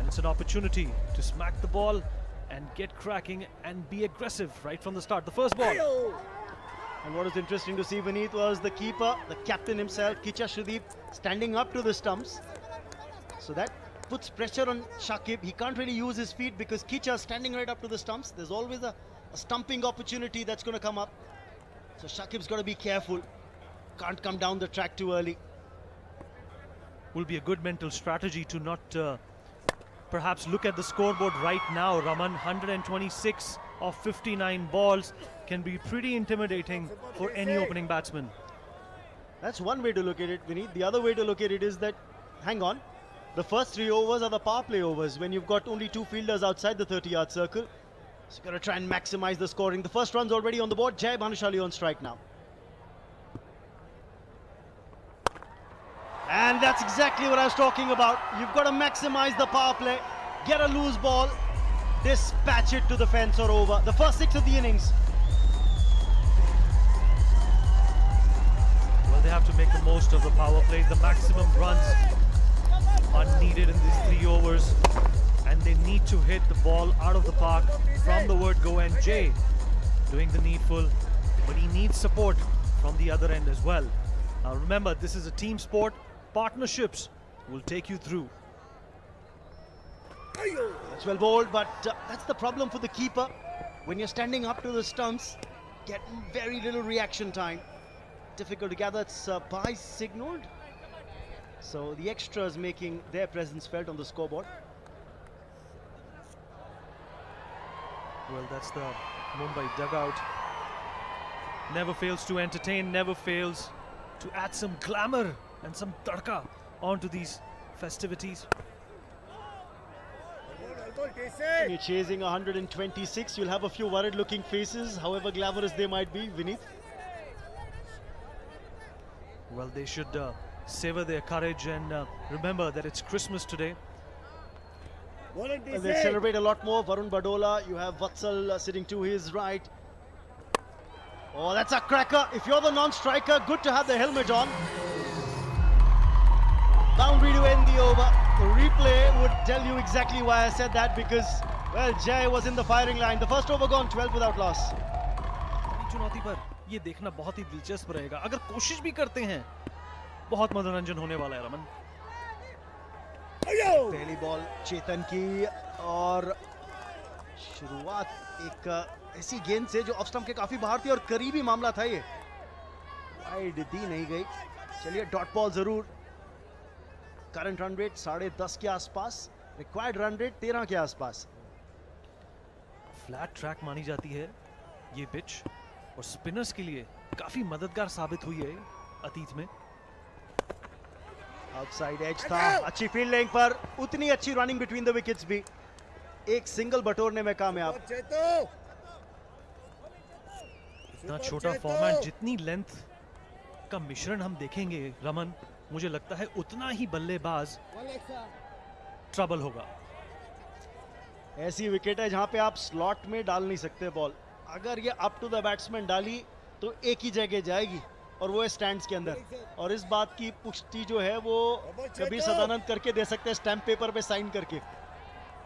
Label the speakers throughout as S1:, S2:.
S1: And it's an opportunity to smack the ball and get cracking and be aggressive right from the start. The first ball.
S2: And what was interesting to see beneath was the keeper, the captain himself, Kicha Shradeep, standing up to the stumps. So that puts pressure on Shakib. He can't really use his feet because Kicha is standing right up to the stumps. There's always a stumping opportunity that's going to come up. So Shakib's got to be careful. Can't come down the track too early.
S1: Will be a good mental strategy to not perhaps look at the scoreboard right now. Raman, 126 of 59 balls can be pretty intimidating for any opening batsman.
S2: That's one way to look at it, Vineet. The other way to look at it is that, hang on, the first 3 overs are the power play overs when you've got only 2 fielders outside the 30-yard circle. So you've got to try and maximize the scoring. The first run's already on the board. Jai Bhanushali on strike now. And that's exactly what I was talking about. You've got to maximize the power play, get a loose ball, dispatch it to the fence or over. The first 6 of the innings.
S1: Well, they have to make the most of the power plays. The maximum runs are needed in these 3 overs. And they need to hit the ball out of the park from the word go. And Jay doing the needful, but he needs support from the other end as well. Now remember, this is a team sport. Partnerships will take you through.
S2: That's well bowled, but that's the problem for the keeper. When you're standing up to the stumps, get very little reaction time. Difficult to gather. It's bye signaled. So the extras making their presence felt on the scoreboard.
S1: Well, that's the Mumbai dugout. Never fails to entertain, never fails to add some glamour and some tadka onto these festivities.
S2: When you're chasing 126, you'll have a few worried looking faces, however glamorous they might be, Vineet.
S1: Well, they should savor their courage and remember that it's Christmas today.
S2: Well, they celebrate a lot more. Varun Badola, you have Vatsal sitting to his right. Oh, that's a cracker. If you're the non-striker, good to have the helmet on. Boundary to end the over. The replay would tell you exactly why I said that, because, well, Jai was in the firing line. The first over gone, 12 without loss.
S1: चुनौती पर ये देखना बहुत ही दिलचस्प रहेगा. अगर कोशिश भी करते हैं, बहुत मनोरंजन होने वाला है रमन.
S2: पहली बॉल चेतन की और शुरुआत एक ऐसी गेंद से जो ऑफ स्टंप के काफी बाहर थी और करीबी मामला था ये. वाइड दी नहीं गई. चलिए डॉट बॉल जरूर. करंट रन रेट 10.5 के आसपास. रिक्वायर्ड रन रेट 13 के आसपास.
S1: फ्लैट ट्रैक मानी जाती है ये पिच और स्पिनर्स के लिए काफी मददगार साबित हुई है अतीत में.
S2: आउटसाइड एज था. अच्छी फील्डिंग पर उतनी अच्छी रनिंग बिटवीन द विकेट्स भी. एक सिंगल बटोरने में कामयाब.
S1: इतना छोटा फॉर्मेट, जितनी लेंथ का मिश्रण हम देखेंगे रमन, मुझे लगता है उतना ही बल्लेबाज ट्रबल होगा.
S2: ऐसी विकेट है जहां पे आप स्लॉट में डाल नहीं सकते बॉल. अगर ये अप टू द बैट्समैन डाली तो एक ही जगह जाएगी और वो है स्टैंड्स के अंदर. और इस बात की पुष्टि जो है वो कबीर सदानंद करके दे सकते हैं, स्टैम्प पेपर पे साइन करके.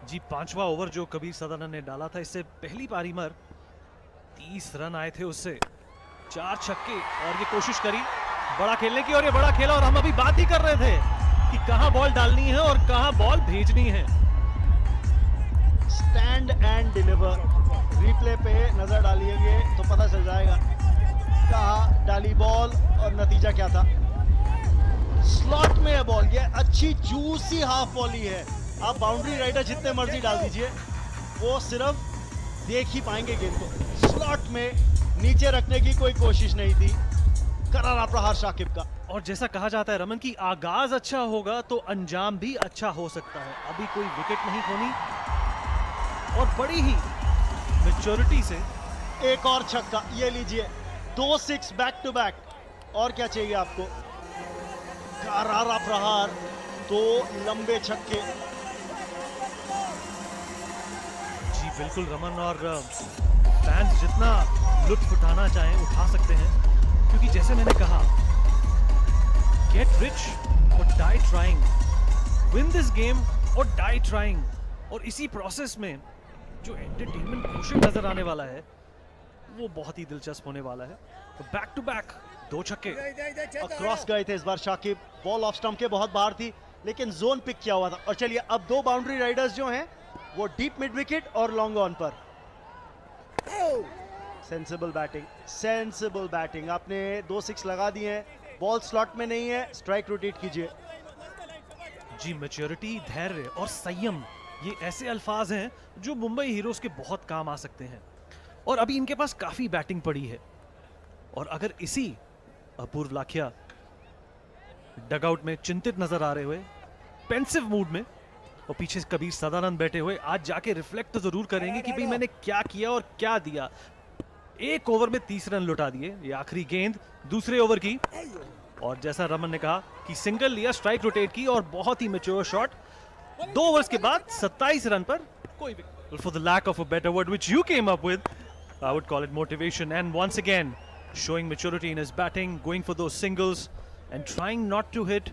S1: जी, 5वां ओवर जो कबीर सदानंद ने डाला था, इससे पहली पारी में 30 रन आए थे उससे. 4 छक्के और ये कोशिश करी बड़ा खेलने की और ये बड़ा खेला. और हम अभी बात ही कर रहे थे कि कहां बॉल डालनी है और कहां बॉल भेजनी है.
S2: Stand and deliver. रिप्ले पे नजर डालिएगा तो पता चल जाएगा कहां डाली बॉल और नतीजा क्या था. स्लॉट में है बॉल. ये अच्छी जूसी हाफ बॉली है. आप बाउंड्री राइडर जितने मर्जी डाल दीजिए, वो सिर्फ देख ही पाएंगे गेंद को. स्लॉट में नीचे रखने की कोई कोशिश नहीं थी. करारा प्रहार शाकिब का.
S1: और जैसा कहा जाता है रमन की आगाज अच्छा होगा तो अंजाम भी अच्छा हो सकता है. अभी कोई विकेट नहीं खोनी और बड़ी ही मैच्योरिटी से
S2: एक और छक्का. ये लीजिए 2 6 बैक टू बैक. और क्या चाहिए आपको. करारा प्रहार, 2 लंबे छक्के.
S1: जी बिल्कुल रमन. और फैंस जितना लुत्फ उठाना चाहें उठा सकते हैं, क्योंकि जैसे मैंने कहा, गेट रिच और die trying, win this game और डाई ट्राइंग, और इसी प्रोसेस में जो एंटरटेनमेंट क्वोशेंट नजर आने वाला है वो बहुत ही दिलचस्प होने वाला है। तो बैक टू बैक 2 छक्के।
S2: क्रॉस गए थे इस बार शाकिब, बॉल ऑफ स्टंप के बहुत बाहर थी लेकिन जोन पिक किया हुआ था। और चलिए अब 2 बाउंड्री राइडर्स जो हैं वो डीप मिड विकेट और लॉन्ग ऑन पर। सेंसिबल बैटिंग, आपने 2 6 लगा दिए हैं, बॉल स्लॉट में नहीं है, स्ट्राइक रोटेट कीजिए।
S1: जी, मैच्योरिटी, धैर्य और संयम, ये ऐसे अल्फाज हैं जो मुंबई हीरोज के बहुत काम आ सकते हैं। और अभी इनके पास काफी बैटिंग पड़ी है, और अगर इसी अपूर्व लाखिया डगआउट में चिंतित नजर आ रहे हुए, पेंसिव मूड में, और पीछे कबीर सदानंद बैठे हुए, आज जाके रिफ्लेक्ट तो जरूर करेंगे कि भाई मैंने क्या किया और क्या दिया। 1 ओवर में 30 रन लुटा दिए, ये आखिरी गेंद दूसरे ओवर की, और जैसा रमन ने कहा कि सिंगल लिया, स्ट्राइक रोटेट की, और बहुत ही मैच्योर शॉट। 2 ओवर्स के बाद 27 रन पर कोई wicket. For the lack of a better word which you came up with, I would call it motivation, and once again showing maturity in his batting, going for those singles and trying not to hit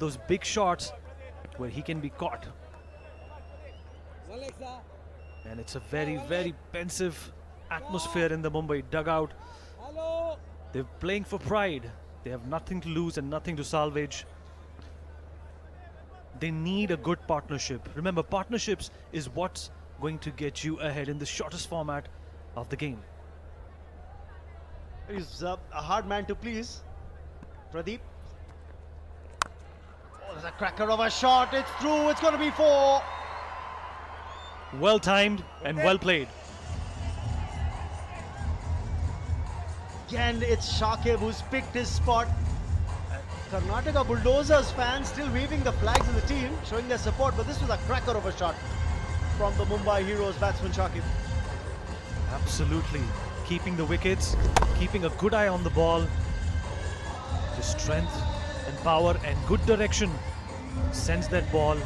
S1: those big shots where he can be caught. And it's a very, very pensive atmosphere in the Mumbai dugout. They're playing for pride. They have nothing to lose and nothing to salvage. They need a good partnership. Remember, partnerships is what's going to get you ahead in the shortest format of the game.
S2: He's a hard man to please. Pradeep. Oh, there's a cracker of a shot. It's through. It's going to be 4.
S1: Well timed and well played.
S2: Again, it's Shakib who's picked his spot. Karnataka Bulldozers fans still waving the flags in the team, showing their support. But this was a cracker of a shot from the Mumbai Heroes batsman Shakib.
S1: Absolutely. Keeping the wickets, keeping a good eye on the ball. The strength and power and good direction sends that ball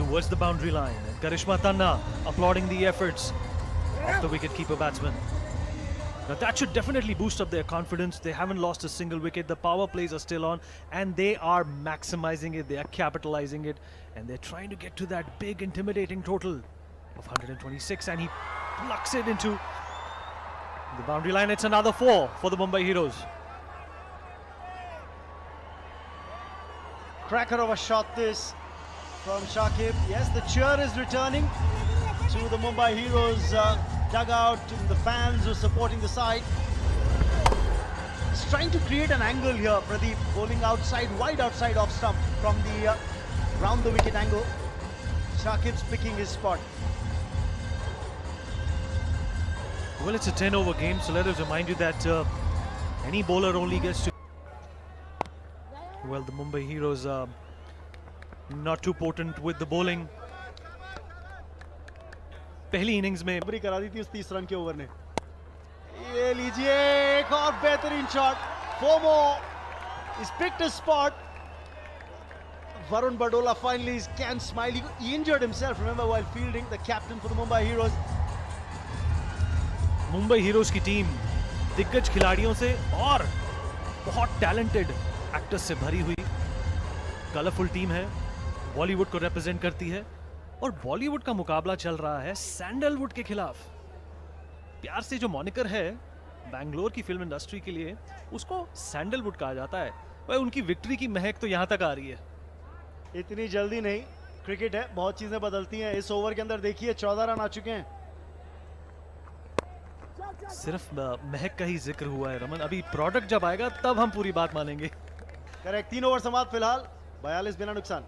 S1: towards the boundary line. And Karishma Tanna applauding the efforts of the wicket-keeper batsman. Now that should definitely boost up their confidence. They haven't lost a single wicket. The power plays are still on and they are maximizing it. They are capitalizing it. And they're trying to get to that big intimidating total of 126, and he plucks it into the boundary line. It's another 4 for the Mumbai Heroes.
S2: Cracker of a shot this from Shakib. Yes, the cheer is returning to the Mumbai Heroes dugout, to the fans who are supporting the side. He's trying to create an angle here, Pradeep, bowling outside, wide outside off stump from the round the wicket angle. Shakib's picking his spot.
S1: Well, it's a 10-over game, so let us remind you that any bowler only gets to... Well, the Mumbai Heroes are not too potent with the bowling. पहली innings में
S2: बरी करा दी थी उस 30 run के over ने। ये लीजिए एक और बेहतरीन shot. 4 more. He's picked his spot. Varun Badola finally can smile. He injured himself, remember, while fielding. The captain for the Mumbai Heroes.
S1: Mumbai heroes की टीम दिग्गज खिलाड़ियों से और बहुत टैलेंटेड एक्टर्स से भरी हुई कलरफुल टीम है, बॉलीवुड को रिप्रेजेंट करती है, और बॉलीवुड का मुकाबला चल रहा है सैंडलवुड के खिलाफ। प्यार से जो मॉनिकर है बैंगलोर की फिल्म इंडस्ट्री के लिए, उसको सैंडलवुड कहा जाता है। वह उनकी विक्ट्री की महक तो यहां तक आ रही है।
S2: इतनी जल्दी नहीं, क्रिकेट है, बहुत चीजें बदलती हैं। इस ओवर के अंदर देखिए 14 रन आ चुके हैं।
S1: सिर्फ महक का ही जिक्र हुआ है रमन, अभी प्रोडक्ट जब आएगा तब हम पूरी बात मानेंगे।
S2: करेक्ट, 3 ओवर समाप्त फिलहाल, 42 बिना नुकसान।